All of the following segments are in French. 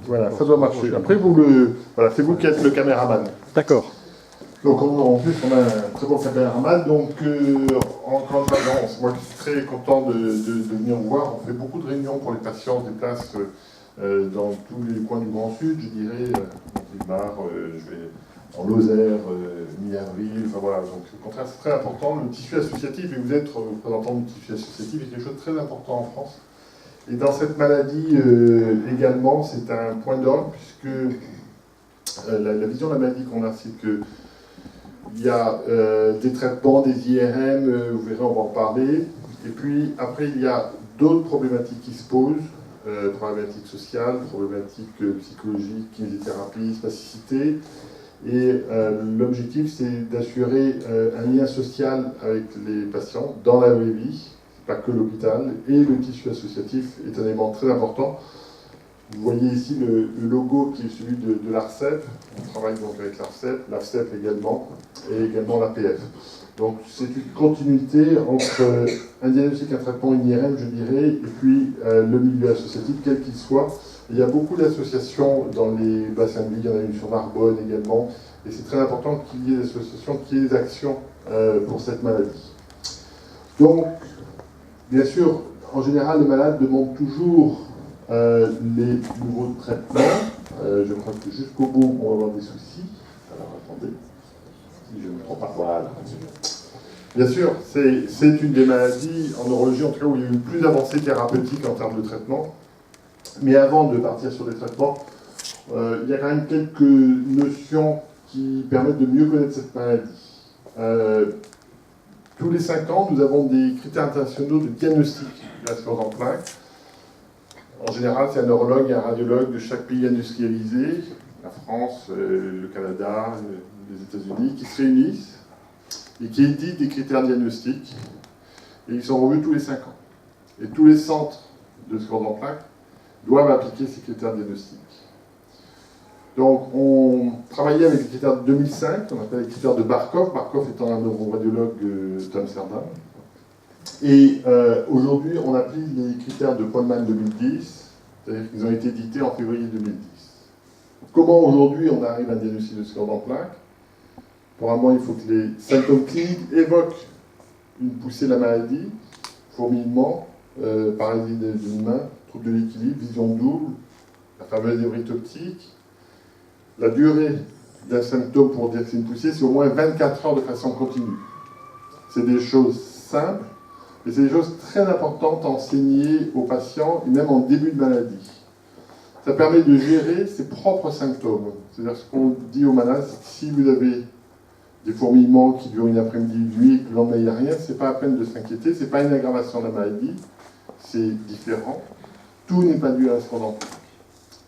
Voilà, ça doit marcher. Après, voilà, c'est vous qui êtes le caméraman. D'accord. Donc en plus, on a un très bon caméraman. Donc encore une fois, moi je suis très content de venir vous voir. On fait beaucoup de réunions pour les patients, on se déplace dans tous les coins du Grand Sud, je dirais, Montélimar, je vais en Lozère, Minerville, enfin voilà. Donc au contraire, c'est très important. Le tissu associatif, et vous êtes représentant du tissu associatif, est quelque chose de très important en France. Et dans cette maladie également, c'est un point d'orgue, puisque la vision de la maladie qu'on a, c'est que il y a des traitements, des IRM, vous verrez, on va en parler. Et puis après, il y a d'autres problématiques qui se posent, problématiques sociales, problématiques psychologiques, kinésithérapie, spasticité. Et l'objectif, c'est d'assurer un lien social avec les patients dans la vraie vie, pas que l'hôpital, et le tissu associatif est un élément très important. Vous voyez ici le logo qui est celui de l'ARCEP. On travaille donc avec l'ARCEP également, et également l'APF. Donc c'est une continuité entre un diagnostic, un traitement, une IRM, je dirais, et puis le milieu associatif, quel qu'il soit. Il y a beaucoup d'associations dans les bassins de vie, il y en a une sur Narbonne également, et c'est très important qu'il y ait des associations, qu'il y ait des actions pour cette maladie. Donc, bien sûr, en général, le malade demande toujours les nouveaux traitements. Je crois que jusqu'au bout, on va avoir des soucis. Alors attendez, si je ne me trompe pas, voilà. Bien sûr, c'est une des maladies en neurologie, en tout cas, où il y a eu une plus avancée thérapeutique en termes de traitement. Mais avant de partir sur des traitements, il y a quand même quelques notions qui permettent de mieux connaître cette maladie. Tous les 5 ans, nous avons des critères internationaux de diagnostic de la sclérose en plaques. En général, c'est un neurologue et un radiologue de chaque pays industrialisé, la France, le Canada, les États-Unis, qui se réunissent et qui éditent des critères diagnostiques. Et ils sont revus tous les 5 ans. Et tous les centres de sclérose en plaques doivent appliquer ces critères diagnostiques. Donc, on travaillait avec les critères de 2005, on appelle les critères de Barkov, Barkov étant un neuroradiologue d'Amsterdam. Et aujourd'hui, on applique les critères de Pohlmann 2010, c'est-à-dire qu'ils ont été édités en février 2010. Comment aujourd'hui on arrive à un diagnostic de sclérose en plaques? Apparemment, il faut que les symptômes cliniques évoquent une poussée de la maladie, fourmillement, paralysie d'une main, trouble de l'équilibre, vision double, la fameuse névrite optique. La durée d'un symptôme pour dire que c'est une poussée, c'est au moins 24 heures de façon continue. C'est des choses simples, mais c'est des choses très importantes à enseigner aux patients, et même en début de maladie. Ça permet de gérer ses propres symptômes. C'est-à-dire ce qu'on dit aux malades, si vous avez des fourmillements qui durent une après-midi, une nuit, et que le lendemain il n'y a rien, c'est pas la peine de s'inquiéter, c'est pas une aggravation de la maladie, c'est différent. Tout n'est pas dû à la sclérose en plaques.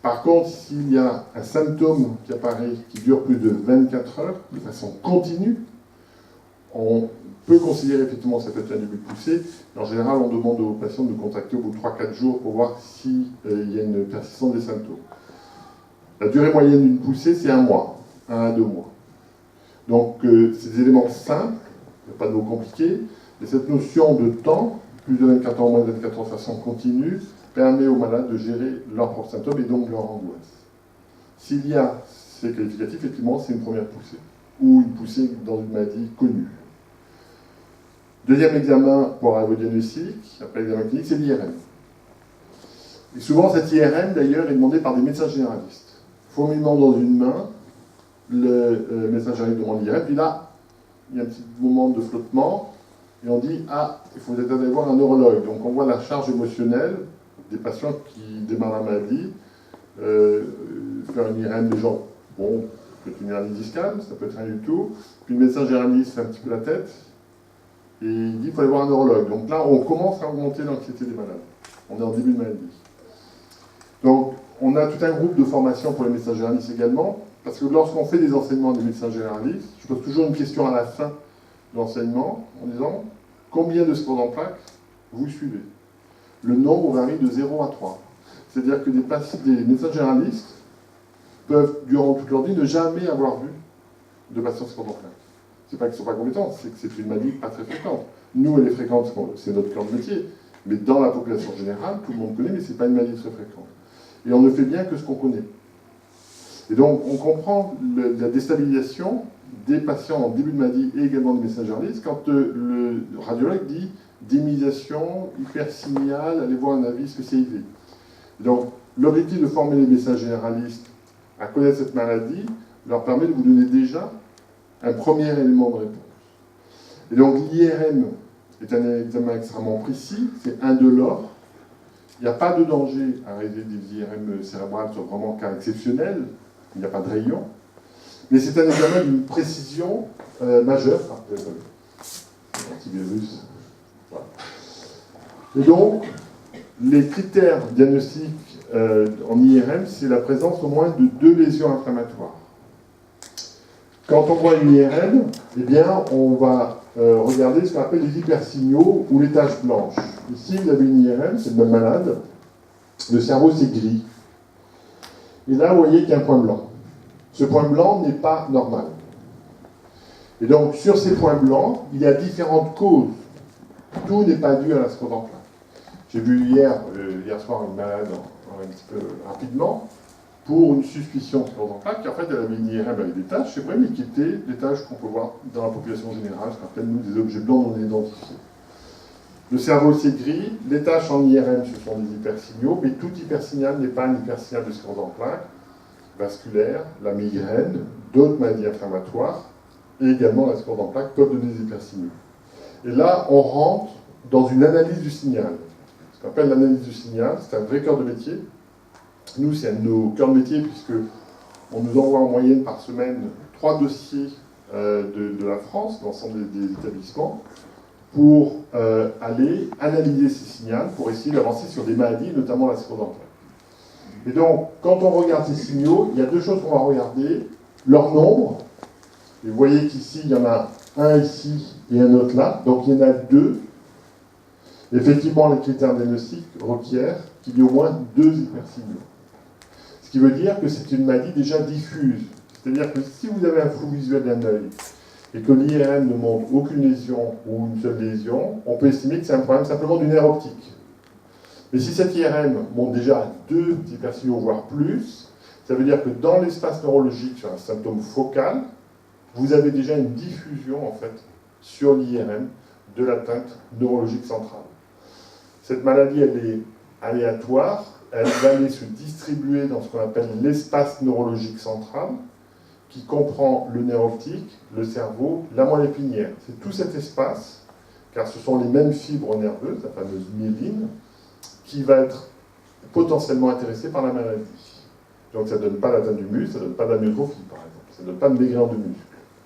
Par contre, s'il y a un symptôme qui apparaît, qui dure plus de 24 heures, de façon continue, on peut considérer effectivement que ça peut être un début de poussée. En général, on demande aux patients de contacter au bout de 3-4 jours pour voir s'il y a une persistance des symptômes. La durée moyenne d'une poussée, c'est 1 mois, 1 à 2 mois. Donc, c'est des éléments simples, il n'y a pas de mots compliqués, mais cette notion de temps, plus de 24 heures, moins de 24 heures de façon continue, permet aux malades de gérer leurs propres symptômes et donc leur angoisse. S'il y a ces qualificatifs, effectivement, c'est une première poussée, ou une poussée dans une maladie connue. Deuxième examen pour arriver au diagnostic, après l'examen clinique, c'est l'IRM. Et souvent, cette IRM, d'ailleurs, est demandée par des médecins généralistes. Fourmillement dans une main, le médecin généraliste demande l'IRM, puis là, il y a un petit moment de flottement, et on dit, ah, il faut peut-être aller voir un neurologue. Donc on voit la charge émotionnelle des patients qui démarrent la maladie, faire une IRM de genre, bon, ça peut être une hernie discale, ça peut être rien du tout, puis le médecin généraliste fait un petit peu la tête, et il dit qu'il faut aller voir un neurologue. Donc là, on commence à augmenter l'anxiété des malades. On est en début de maladie. Donc, on a tout un groupe de formation pour les médecins généralistes également, parce que lorsqu'on fait des enseignements des médecins généralistes, je pose toujours une question à la fin de l'enseignement, en disant, combien de sclérose en plaques vous suivez? Le nombre varie de 0 à 3. C'est-à-dire que des médecins généralistes peuvent, durant toute leur vie, ne jamais avoir vu de patients sclérose en plaques. C'est pas qu'ils ne sont pas compétents, c'est que c'est une maladie pas très fréquente. Nous, elle est fréquente, c'est notre cœur de métier, mais dans la population générale, tout le monde connaît, mais ce n'est pas une maladie très fréquente. et on ne fait bien que ce qu'on connaît. Et donc, on comprend la déstabilisation des patients en début de maladie et également des médecins généralistes quand le radiologue dit démyélisation, hypersignal, allez voir un avis spécialisé. Donc, l'objectif de former les médecins généralistes à connaître cette maladie leur permet de vous donner déjà un premier élément de réponse. Et donc, l'IRM est un examen extrêmement précis, c'est indolore. Il n'y a pas de danger à réaliser des IRM cérébrales sur vraiment cas exceptionnels. Il n'y a pas de rayon. Mais c'est un examen d'une précision majeure. Antivirus. Voilà. Et donc, les critères diagnostiques en IRM, c'est la présence au moins de 2 lésions inflammatoires. Quand on voit une IRM, eh bien, on va regarder ce qu'on appelle les hypersignaux ou les taches blanches. Ici, vous avez une IRM, c'est le même malade. Le cerveau, c'est gris. Et là, vous voyez qu'il y a un point blanc. Ce point blanc n'est pas normal. Et donc, sur ces points blancs, il y a différentes causes. Tout n'est pas dû à la sclérose en plaques. J'ai vu hier soir, une malade, un petit peu rapidement, pour une suspicion de sclérose en plaques, qui en fait, elle avait une IRM avec des taches, c'est vrai, mais qui étaient des taches qu'on peut voir dans la population générale, ce qu'on appelle, nous, des objets blancs non identifiés. Le cerveau, c'est gris. Les taches en IRM, ce sont des hypersignaux, mais tout hypersignal n'est pas un hypersignal de sclérose en plaques. Vasculaire, la migraine, d'autres maladies inflammatoires, et également la sclérose en plaques peuvent donner des hypersignaux. Et là, on rentre dans une analyse du signal. Ce qu'on appelle l'analyse du signal, c'est un vrai cœur de métier. Nous, c'est un de nos cœurs de métier, puisqu'on nous envoie en moyenne par semaine 3 dossiers de la France, l'ensemble des établissements, pour aller analyser ces signaux, pour essayer d'avancer sur des maladies, notamment la sclérose en plaques. Et donc, quand on regarde ces signaux, il y a 2 choses qu'on va regarder. Leur nombre, et vous voyez qu'ici, il y en a un ici et un autre là, donc il y en a 2. Effectivement, les critères diagnostiques requièrent qu'il y ait au moins 2 hypersignaux. Ce qui veut dire que c'est une maladie déjà diffuse. C'est-à-dire que si vous avez un flou visuel d'un œil, et que l'IRM ne montre aucune lésion ou une seule lésion, on peut estimer que c'est un problème simplement du nerf optique. Mais si cette IRM montre déjà 2 hypersignaux, voire plus, ça veut dire que dans l'espace neurologique, sur un symptôme focal, vous avez déjà une diffusion, en fait, sur l'IRM de l'atteinte neurologique centrale. Cette maladie, elle est aléatoire, elle va aller se distribuer dans ce qu'on appelle l'espace neurologique central, qui comprend le nerf optique, le cerveau, la moelle épinière. C'est tout cet espace, car ce sont les mêmes fibres nerveuses, la fameuse myéline, qui va être potentiellement intéressé par la maladie. Donc ça ne donne pas l'atteinte du muscle, ça ne donne pas d'amyotrophie, par exemple, ça ne donne pas de maigreur de muscle.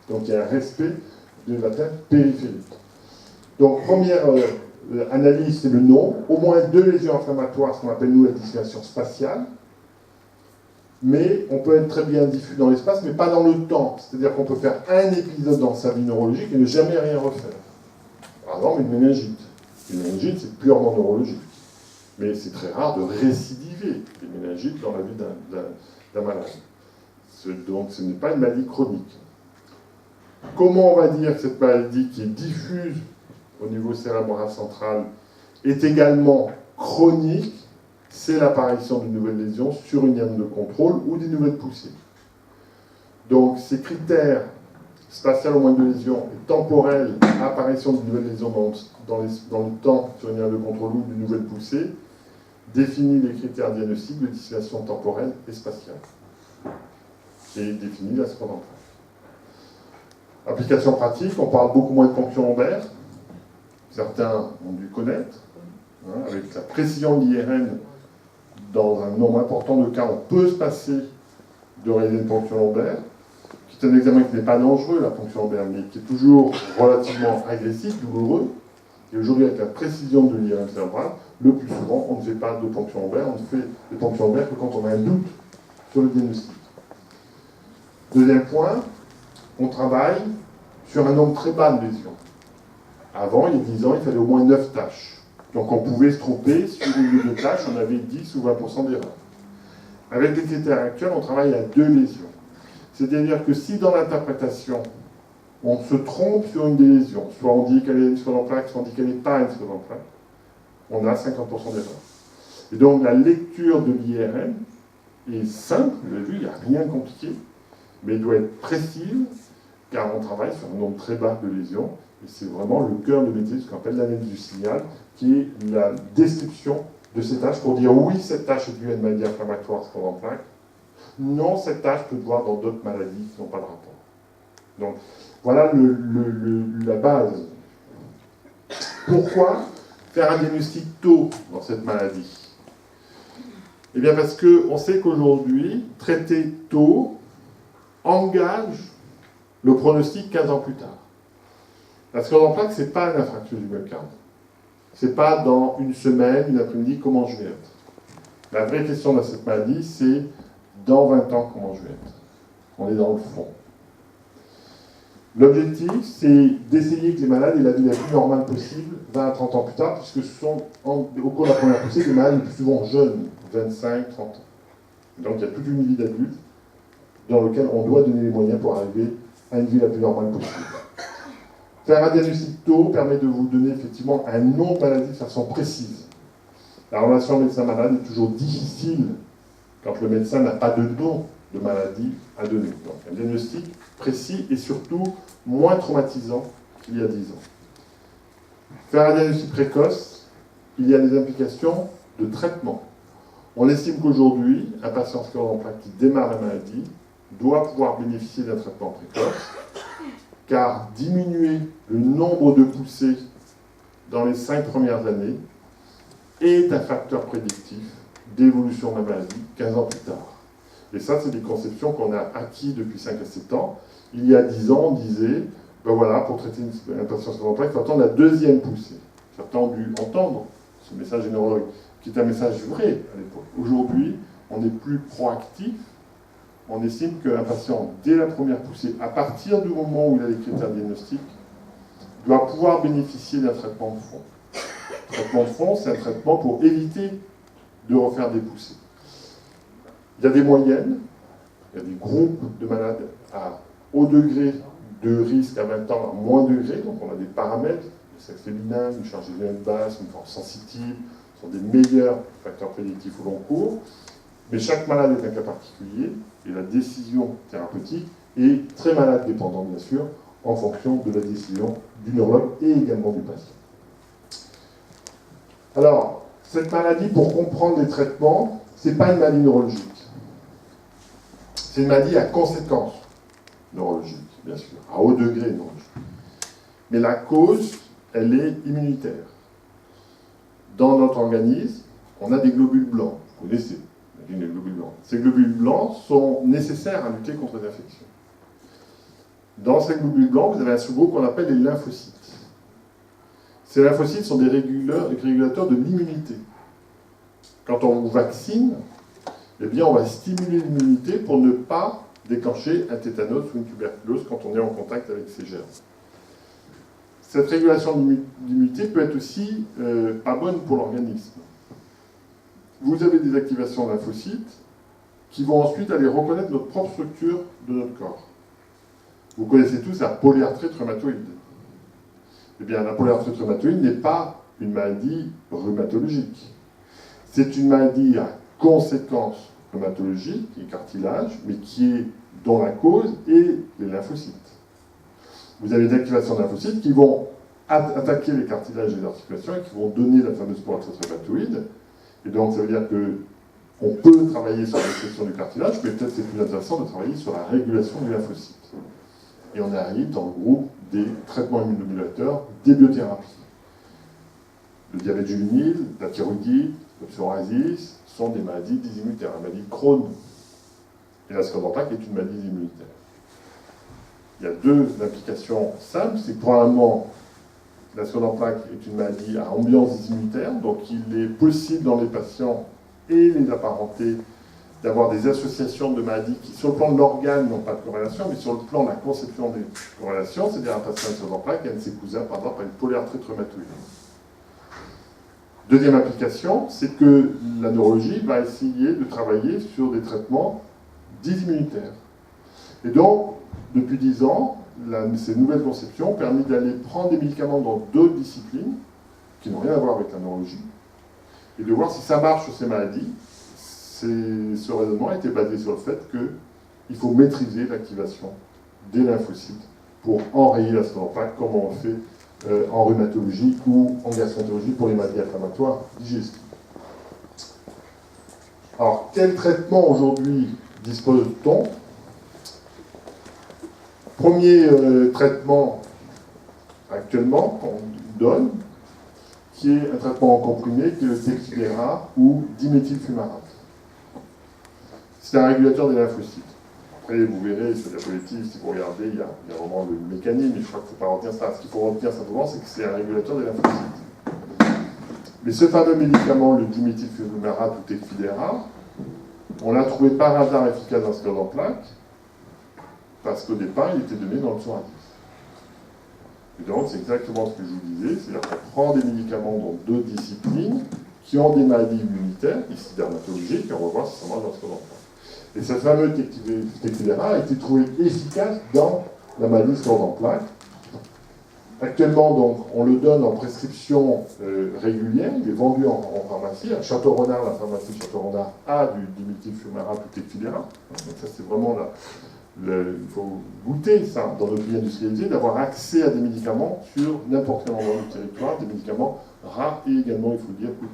Donc il y a un respect de l'atteinte périphérique. Donc première analyse, c'est le nom, au moins 2 lésions inflammatoires, ce qu'on appelle nous la dissimulation spatiale, mais on peut être très bien diffus dans l'espace, mais pas dans le temps. C'est-à-dire qu'on peut faire un épisode dans sa vie neurologique et ne jamais rien refaire. Par exemple, une méningite. Une méningite, c'est purement neurologique. Mais c'est très rare de récidiver les méningites dans la vie d'un malade. Donc ce n'est pas une maladie chronique. Comment on va dire que cette maladie qui est diffuse au niveau cérébral central est également chronique? C'est l'apparition d'une nouvelle lésion sur une liane de contrôle ou des nouvelles poussées. Donc ces critères spatial au moins 2 lésions et temporel, apparition d'une nouvelle lésion dans le temps sur une liane de contrôle ou d'une nouvelle poussée, définit les critères diagnostiques de dissimulation temporelle et spatiale. Et définit la sclérose en plaques. Application pratique, on parle beaucoup moins de ponction lombaire. Certains ont dû connaître. Avec la précision de l'IRM, dans un nombre important de cas, on peut se passer de réaliser une ponction lombaire, qui est un examen qui n'est pas dangereux, la ponction lombaire, mais qui est toujours relativement agressif, douloureux. Et aujourd'hui, avec la précision de l'IRM cérébral, le plus souvent, on ne fait pas de ponction lombaire, on ne fait des ponctions lombaires que quand on a un doute sur le diagnostic. Deuxième point, on travaille sur un nombre très bas de lésions. Avant, il y a 10 ans, il fallait au moins 9 tâches. Donc on pouvait se tromper sur une ou 2 tâches, on avait 10 ou 20% d'erreurs. Avec les critères actuels, on travaille à 2 lésions. C'est-à-dire que si dans l'interprétation, on se trompe sur une des lésions, soit on dit qu'elle est une sclérose en plaques, soit on dit qu'elle n'est pas une sclérose en plaques, on a 50% d'erreurs. Et donc la lecture de l'IRM est simple, vous avez vu, il n'y a rien de compliqué, mais elle doit être précise, car on travaille sur un nombre très bas de lésions, et c'est vraiment le cœur de métier, ce qu'on appelle l'analyse du signal, qui est la description de ces tâches pour dire oui, cette tâche est due à une maladie inflammatoire sclerose en plaques, non, cette tâche peut se voir dans d'autres maladies qui n'ont pas de rapport. Donc, voilà la base. Pourquoi faire un diagnostic tôt dans cette maladie? Eh bien parce qu'on sait qu'aujourd'hui, traiter tôt engage le pronostic 15 ans plus tard. La sclérose en plaques, ce n'est pas une infarctus du myocarde. Ce n'est pas dans une semaine, une après-midi, comment je vais être. La vraie question de cette maladie, c'est dans 20 ans, comment je vais être. On est dans le fond. L'objectif, c'est d'essayer que les malades aient la vie la plus normale possible 20 à 30 ans plus tard, puisque ce sont, au cours de la première poussée, des malades les plus souvent jeunes, 25, 30 ans. Donc il y a toute une vie d'adulte dans laquelle on doit donner les moyens pour arriver à une vie la plus normale possible. Faire un diagnostic tôt permet de vous donner effectivement un nom de maladie de façon précise. La relation médecin-malade est toujours difficile quand le médecin n'a pas de nom de maladie à donner. Donc un diagnostic précis et surtout moins traumatisant qu'il y a 10 ans. Faire un diagnostic précoce, il y a des implications de traitement. On estime qu'aujourd'hui, un patient sclérose en plaques qui démarre la maladie doit pouvoir bénéficier d'un traitement précoce, car diminuer le nombre de poussées dans les 5 premières années est un facteur prédictif d'évolution de la maladie 15 ans plus tard. Et ça, c'est des conceptions qu'on a acquises depuis 5 à 7 ans. Il y a 10 ans, on disait, ben voilà, pour traiter un patient sclérose en plaques, il faut attendre la deuxième poussée. Certains ont dû entendre ce message des neurologues, qui est un message vrai à l'époque. Aujourd'hui, on est plus proactif. On estime qu'un patient, dès la première poussée, à partir du moment où il a les critères diagnostiques, doit pouvoir bénéficier d'un traitement de fond. Le traitement de fond, c'est un traitement pour éviter de refaire des poussées. Il y a des moyennes, il y a des groupes de malades à haut degré de risque à 20 ans, à moins degré, donc on a des paramètres, le sexe féminin, une charge de basse, une forme sensitive, sont des meilleurs facteurs prédictifs au long cours, mais chaque malade est un cas particulier, et la décision thérapeutique est très malade dépendante, bien sûr, en fonction de la décision du neurologue et également du patient. Alors, cette maladie, pour comprendre les traitements, ce n'est pas une maladie neurologique. C'est une maladie à conséquences neurologiques, bien sûr, à haut degré neurologique. Mais la cause, elle est immunitaire. Dans notre organisme, on a des globules blancs. Vous connaissez les globules blancs. Ces globules blancs sont nécessaires à lutter contre les infections. Dans ces globules blancs, vous avez un sous-groupe qu'on appelle les lymphocytes. Ces lymphocytes sont des régulateurs de l'immunité. Quand on vous vaccine, eh bien, on va stimuler l'immunité pour ne pas déclencher un tétanos ou une tuberculose quand on est en contact avec ces germes. Cette régulation de l'immunité peut être aussi pas bonne pour l'organisme. Vous avez des activations de lymphocytes qui vont ensuite aller reconnaître notre propre structure de notre corps. Vous connaissez tous la polyarthrite rhumatoïde. Eh bien, la polyarthrite rhumatoïde n'est pas une maladie rhumatologique. C'est une maladie à conséquences rhumatologiques et cartilage, mais dont la cause est les lymphocytes. Vous avez des activations de lymphocytes qui vont attaquer les cartilages et les articulations et qui vont donner la fameuse polyarthrite rhumatoïde. Et donc, ça veut dire qu'on peut travailler sur la destruction du cartilage, mais peut-être c'est plus intéressant de travailler sur la régulation des lymphocytes. Et on arrive dans le groupe des traitements immunomodulateurs, des biothérapies. Le diabète juvénile, la thyroïdite, le psoriasis sont des maladies dysimmunitaires. La maladie de Crohn et la sclérose en plaques est une maladie immunitaire. Il y a deux implications simples. C'est probablement la sclérose en plaques est une maladie à ambiance immunitaire, donc il est possible dans les patients et les apparentés d'avoir des associations de maladies qui, sur le plan de l'organe, n'ont pas de corrélation, mais sur le plan de la conception des corrélations, c'est-à-dire un patient de sclérose en plaques, un de ses cousins, par exemple, a une polyarthrite rhumatoïde. Deuxième application, c'est que la neurologie va essayer de travailler sur des traitements dits immunitaires. Et donc, depuis 10 ans, ces nouvelles conceptions ont permis d'aller prendre des médicaments dans d'autres disciplines qui n'ont rien à voir avec la neurologie et de voir si ça marche sur ces maladies. ce raisonnement était basé sur le fait qu'il faut maîtriser l'activation des lymphocytes pour enrayer la sclérose en plaques, comme on le fait en rhumatologie ou en gastroentérologie pour les maladies inflammatoires digestives. Alors, quel traitement aujourd'hui dispose-t-on? Premier traitement actuellement qu'on donne, qui est un traitement en comprimé, qui est le Tecfidera ou diméthylfumarate. C'est un régulateur des lymphocytes. Après, vous verrez sur la diapositive, si vous regardez, il y a vraiment le mécanisme, mais je crois qu'il ne faut pas retenir ça. Ce qu'il faut retenir simplement, c'est que c'est un régulateur des lymphocytes. Mais ce fameux médicament, le diméthylfumarate ou Tecfidera, on l'a trouvé par hasard efficace dans la sclérose en plaques, parce qu'au départ, il était donné dans le psoriasis. Et donc, c'est exactement ce que je vous disais, c'est-à-dire qu'on prend des médicaments dans deux disciplines qui ont des maladies immunitaires, ici dermatologiques, et on va voir si ça marche dans la sclérose en plaques. Et ce fameux Tecfidera a été trouvé efficace dans la maladie sclérose en plaques. Actuellement, donc, on le donne en prescription régulière, il est vendu en pharmacie. À Château-Renard, la pharmacie Château-Renard a du diméthylfumarate ou Tecfidera. Donc ça, c'est vraiment il faut goûter ça dans notre pays industrialisé, d'avoir accès à des médicaments sur n'importe quel endroit du territoire, des médicaments rares et également, il faut le dire, coûteux.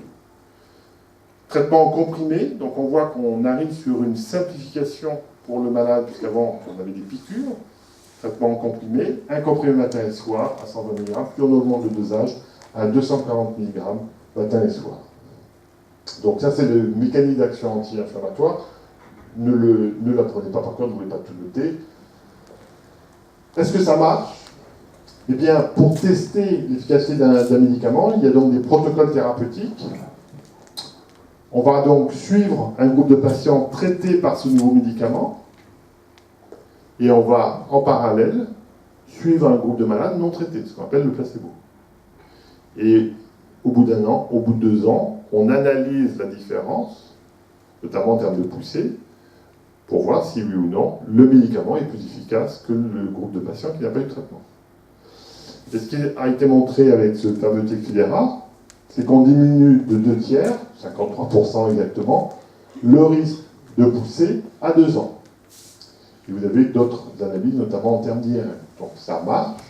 Traitement en comprimé, donc on voit qu'on arrive sur une simplification pour le malade, puisqu'avant on avait des piqûres. Traitement en comprimé, un comprimé matin et soir à 120 mg, puis on augmente le dosage à 240 mg matin et soir. Donc ça c'est le mécanisme d'action anti-inflammatoire. Ne l'apprenez pas par cœur, ne voulez pas tout noter. Est-ce que ça marche? Eh bien, pour tester l'efficacité d'un médicament, il y a donc des protocoles thérapeutiques. On va donc suivre un groupe de patients traités par ce nouveau médicament, et on va, en parallèle, suivre un groupe de malades non traités, ce qu'on appelle le placebo. Et au bout d'un an, au bout de 2 ans, on analyse la différence, notamment en termes de poussée, pour voir si oui ou non le médicament est plus efficace que le groupe de patients qui n'a pas eu de traitement. Et ce qui a été montré avec ce fameux Tecfidera, c'est qu'on diminue de 2 tiers, 53% exactement, le risque de poussée à 2 ans. Et vous avez d'autres analyses, notamment en termes d'IRM. Donc ça marche,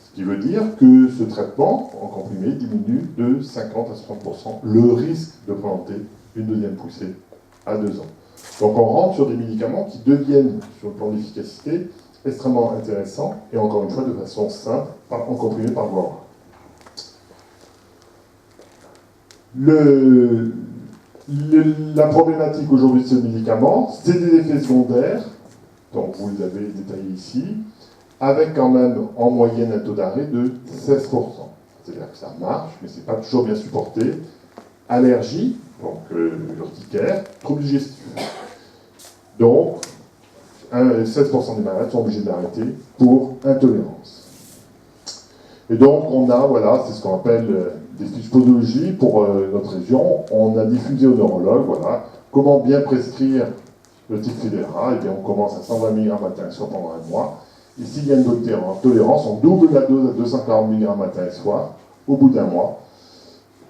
ce qui veut dire que ce traitement en comprimé diminue de 50 à 60% le risque de présenter une deuxième poussée à 2 ans. Donc on rentre sur des médicaments qui deviennent, sur le plan d'efficacité, extrêmement intéressants, et encore une fois de façon simple, en comprimé par voie orale. La problématique aujourd'hui de ce médicament, c'est des effets secondaires, donc vous les avez détaillés ici, avec quand même en moyenne un taux d'arrêt de 16%. C'est-à-dire que ça marche, mais ce n'est pas toujours bien supporté. Allergie, donc urticaire, troubles digestifs. Donc, 16% des malades sont obligés d'arrêter pour intolérance. Et donc, on a, voilà, c'est ce qu'on appelle des fiches posologie pour notre région. On a diffusé aux neurologues, voilà, comment bien prescrire le Tecfidera. Et bien, on commence à 120 mg matin et soir pendant 1 mois. Et s'il y a une tolérance, on double la dose à 240 mg matin et soir au bout d'1 mois,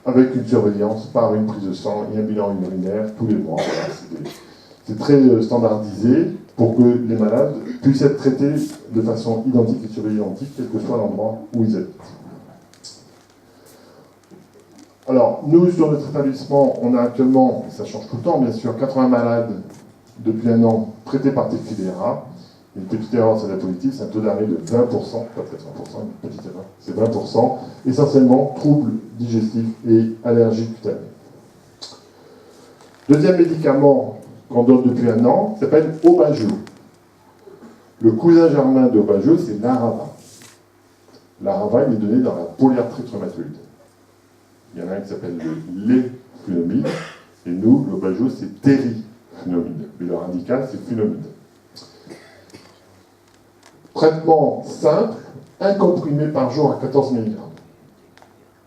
avec une surveillance par une prise de sang et un bilan urinaire tous les mois. Voilà, c'est très standardisé pour que les malades puissent être traités de façon identique et surveillée identique, quel que soit l'endroit où ils habitent. Alors, nous, sur notre établissement, on a actuellement, et ça change tout le temps, bien sûr, 80 malades depuis 1 an traités par Tecfidera. Une petite erreur sur la politique, c'est un taux d'arrêt de 20%, pas 80%, une petite erreur, c'est 20%, essentiellement troubles digestifs et allergies cutanées. Deuxième médicament qu'on donne depuis 1 an, s'appelle Aubagio. Le cousin germain d'Aubagio, c'est l'Arava. L'Arava, il est donné dans la polyarthrite rhumatoïde. Il y en a un qui s'appelle le léfunomide, et nous, l'Aubagio, c'est terrifunomide. Mais leur indical, c'est funomide. Traitement simple, un comprimé par jour à 14 mg.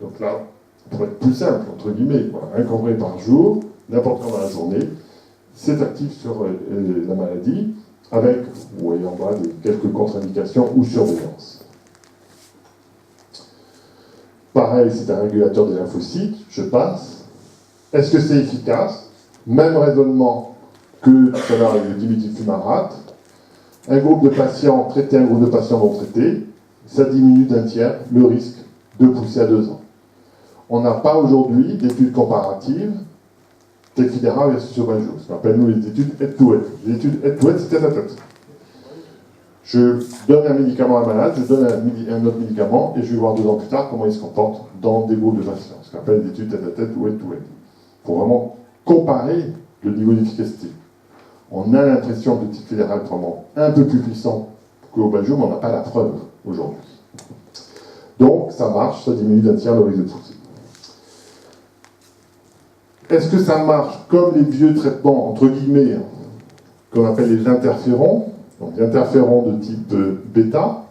Donc là, pour être plus simple, entre guillemets, voilà, un comprimé par jour, n'importe quand dans la journée, c'est actif sur la maladie, avec, vous voyez en bas, quelques contre-indications ou surveillance. Pareil, c'est un régulateur des lymphocytes, je passe. Est-ce que c'est efficace? Même raisonnement que tout à l'heure avec le dimidifumarate. Un groupe de patients traités, un groupe de patients non traités, ça diminue d'un tiers le risque de pousser à 2 ans. On n'a pas aujourd'hui d'études comparatives Tecfidera versus Aubagio, ce qu'on appelle nous les études head-to-head. Les études head-to-head, c'est tête à tête. Je donne un médicament à un malade, je donne un autre médicament, et je vais voir 2 ans plus tard comment il se comporte dans des groupes de patients, ce qu'on appelle des études tête à tête ou head-to-head. Pour vraiment comparer le niveau d'efficacité. On a l'impression que le Tecfidera est vraiment un peu plus puissant qu'Aubagio, mais on n'a pas la preuve aujourd'hui. Donc, ça marche, ça diminue d'un tiers le risque de pousser. Est-ce que ça marche comme les vieux traitements, entre guillemets, qu'on appelle les interférons? Donc, les interférons de type bêta,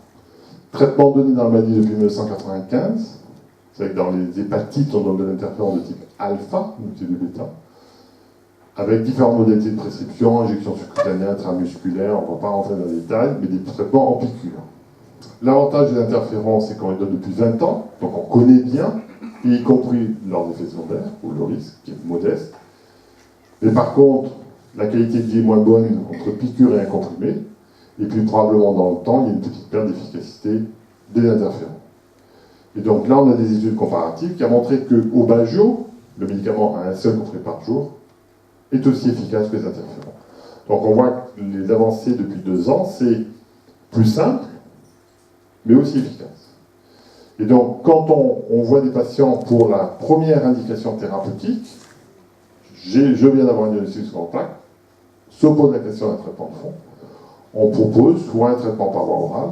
traitement donné dans la maladie depuis 1995. C'est vrai que dans les hépatites, on donne de l'interféron de type alpha, donc c'est du bêta, avec différentes modalités de prescription, injection subcutanéenne, intramusculaire, on ne va pas rentrer dans les détails, mais des traitements en piqûre. L'avantage des interférons, c'est qu'on les donne depuis 20 ans, donc on connaît bien, y compris leurs effets secondaires, ou le risque, qui est modeste. Mais par contre, la qualité de vie est moins bonne entre piqûre et un comprimé, et puis probablement dans le temps, il y a une petite perte d'efficacité des interférons. Et donc là, on a des études comparatives qui ont montré que Aubagio, le médicament à un seul comprimé par jour, est aussi efficace que les interférons. Donc on voit que les avancées depuis 2 ans, c'est plus simple, mais aussi efficace. Et donc, quand on voit des patients pour la première indication thérapeutique, je viens d'avoir une diagnostic sur contact, se pose la question d'un traitement de fond, on propose soit un traitement par voie orale,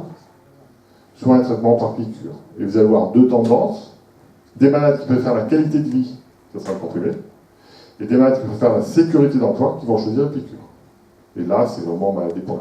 soit un traitement par piqûre. Et vous allez voir 2 tendances, des malades qui peuvent faire la qualité de vie, ça sera le comprimé, et des malades qui peuvent faire la sécurité d'emploi, qui vont choisir la piqûre. Et là, c'est vraiment maladie pour